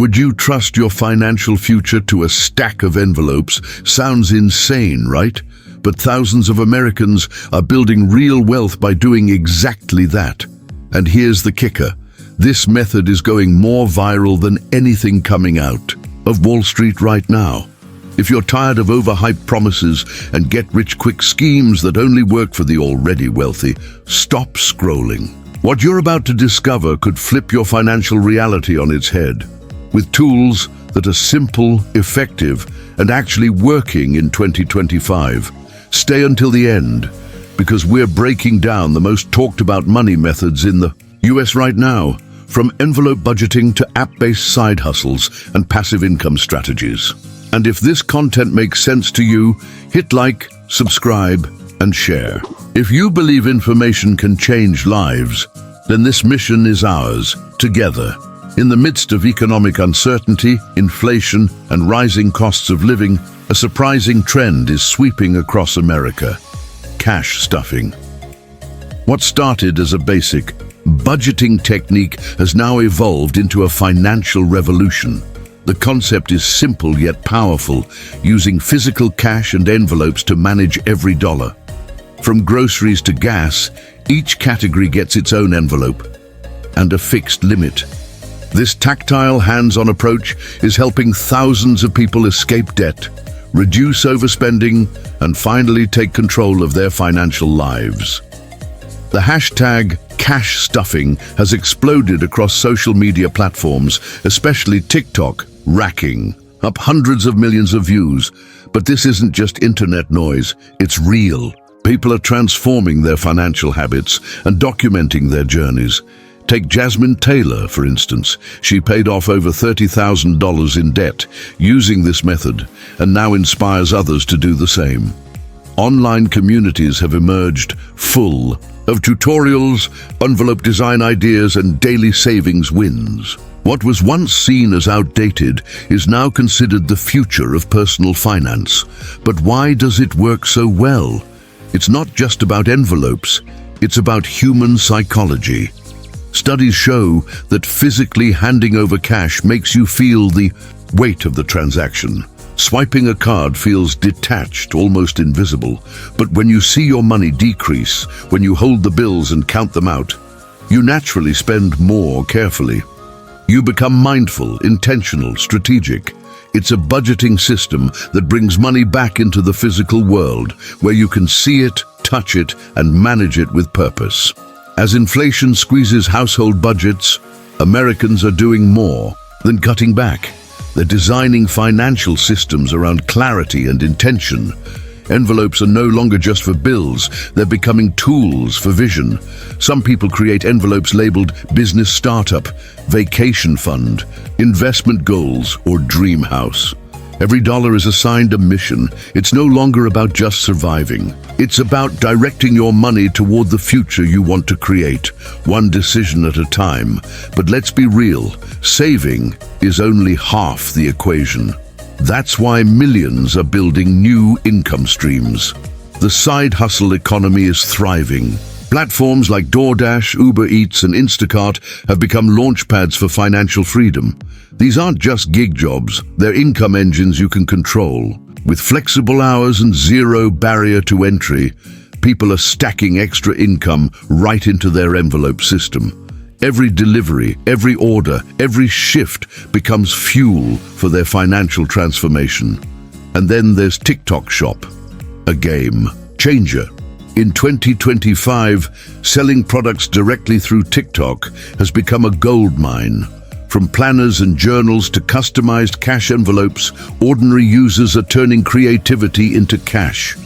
Would you trust your financial future to a stack of envelopes? Sounds insane, right? But thousands of Americans are building real wealth by doing exactly that. And here's the kicker. This method is going more viral than anything coming out of Wall Street right now. If you're tired of overhyped promises and get-rich-quick schemes that only work for the already wealthy, stop scrolling. What you're about to discover could flip your financial reality on its head. With tools that are simple, effective, and actually working in 2025. Stay until the end, because we're breaking down the most talked about money methods in the US right now, from envelope budgeting to app-based side hustles and passive income strategies. And if this content makes sense to you, hit like, subscribe, and share. If you believe information can change lives, then this mission is ours, together. In the midst of economic uncertainty, inflation, and rising costs of living, a surprising trend is sweeping across America: cash stuffing. What started as a basic budgeting technique has now evolved into a financial revolution. The concept is simple yet powerful, using physical cash and envelopes to manage every dollar. From groceries to gas, each category gets its own envelope and a fixed limit. This tactile, hands-on approach is helping thousands of people escape debt, reduce overspending, and finally take control of their financial lives. The hashtag cash stuffing has exploded across social media platforms, especially TikTok, racking up hundreds of millions of views. But this isn't just internet noise, it's real. People are transforming their financial habits and documenting their journeys. Take Jasmine Taylor, for instance. She paid off over $30,000 in debt using this method and now inspires others to do the same. Online communities have emerged full of tutorials, envelope design ideas, and daily savings wins. What was once seen as outdated is now considered the future of personal finance. But why does it work so well? It's not just about envelopes, it's about human psychology. Studies show that physically handing over cash makes you feel the weight of the transaction. Swiping a card feels detached, almost invisible. But when you see your money decrease, when you hold the bills and count them out, you naturally spend more carefully. You become mindful, intentional, strategic. It's a budgeting system that brings money back into the physical world, where you can see it, touch it, and manage it with purpose. As inflation squeezes household budgets, Americans are doing more than cutting back. They're designing financial systems around clarity and intention. Envelopes are no longer just for bills, they're becoming tools for vision. Some people create envelopes labeled business startup, vacation fund, investment goals, or dream house. Every dollar is assigned a mission. It's no longer about just surviving. It's about directing your money toward the future you want to create, one decision at a time. But let's be real, saving is only half the equation. That's why millions are building new income streams. The side hustle economy is thriving. Platforms like DoorDash, Uber Eats, and Instacart have become launchpads for financial freedom. These aren't just gig jobs, they're income engines you can control. With flexible hours and zero barrier to entry, people are stacking extra income right into their envelope system. Every delivery, every order, every shift becomes fuel for their financial transformation. And then there's TikTok Shop, a game changer. In 2025, selling products directly through TikTok has become a goldmine. From planners and journals to customized cash envelopes, ordinary users are turning creativity into cash.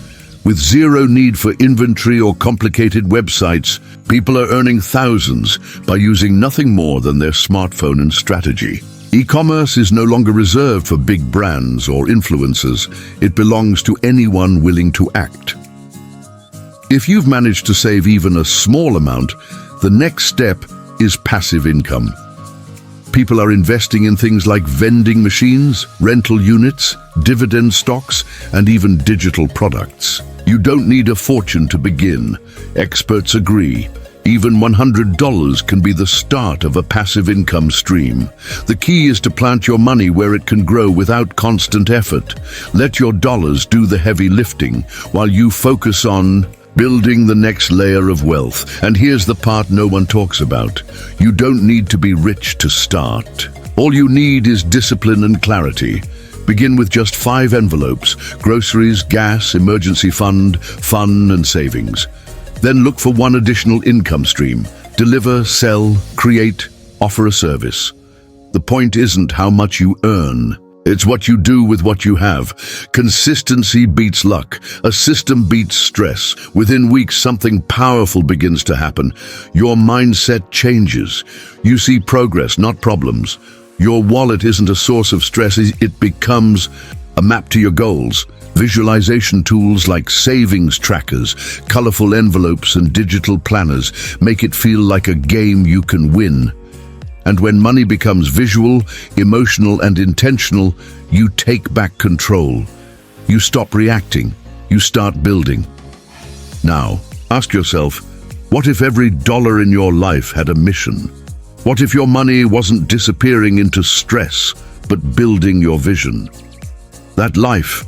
With zero need for inventory or complicated websites, people are earning thousands by using nothing more than their smartphone and strategy. E-commerce is no longer reserved for big brands or influencers. It belongs to anyone willing to act. If you've managed to save even a small amount, the next step is passive income. People are investing in things like vending machines, rental units, dividend stocks, and even digital products. You don't need a fortune to begin. Experts agree. Even $100 can be the start of a passive income stream. The key is to plant your money where it can grow without constant effort. Let your dollars do the heavy lifting while you focus on building the next layer of wealth. And here's the part no one talks about. You don't need to be rich to start. All you need is discipline and clarity. Begin with just 5 envelopes: groceries, gas, emergency fund, fun, and savings. Then look for one additional income stream. Deliver, sell, create, offer a service. The point isn't how much you earn. It's what you do with what you have. Consistency beats luck. A system beats stress. Within weeks, something powerful begins to happen. Your mindset changes. You see progress, not problems. Your wallet isn't a source of stress. It becomes a map to your goals. Visualization tools like savings trackers, colorful envelopes, and digital planners make it feel like a game you can win. And when money becomes visual, emotional, and intentional, you take back control. You stop reacting. You start building. Now, ask yourself, what if every dollar in your life had a mission? What if your money wasn't disappearing into stress, but building your vision? That life,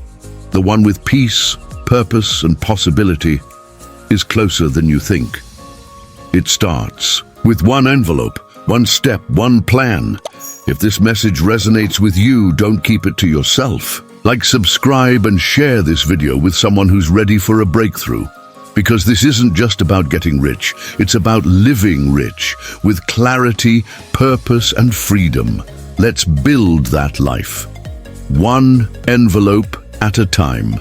the one with peace, purpose, and possibility, is closer than you think. It starts with one envelope, one step, one plan. If this message resonates with you, don't keep it to yourself. Like, subscribe, and share this video with someone who's ready for a breakthrough. Because this isn't just about getting rich, it's about living rich, with clarity, purpose, and freedom. Let's build that life. One envelope at a time.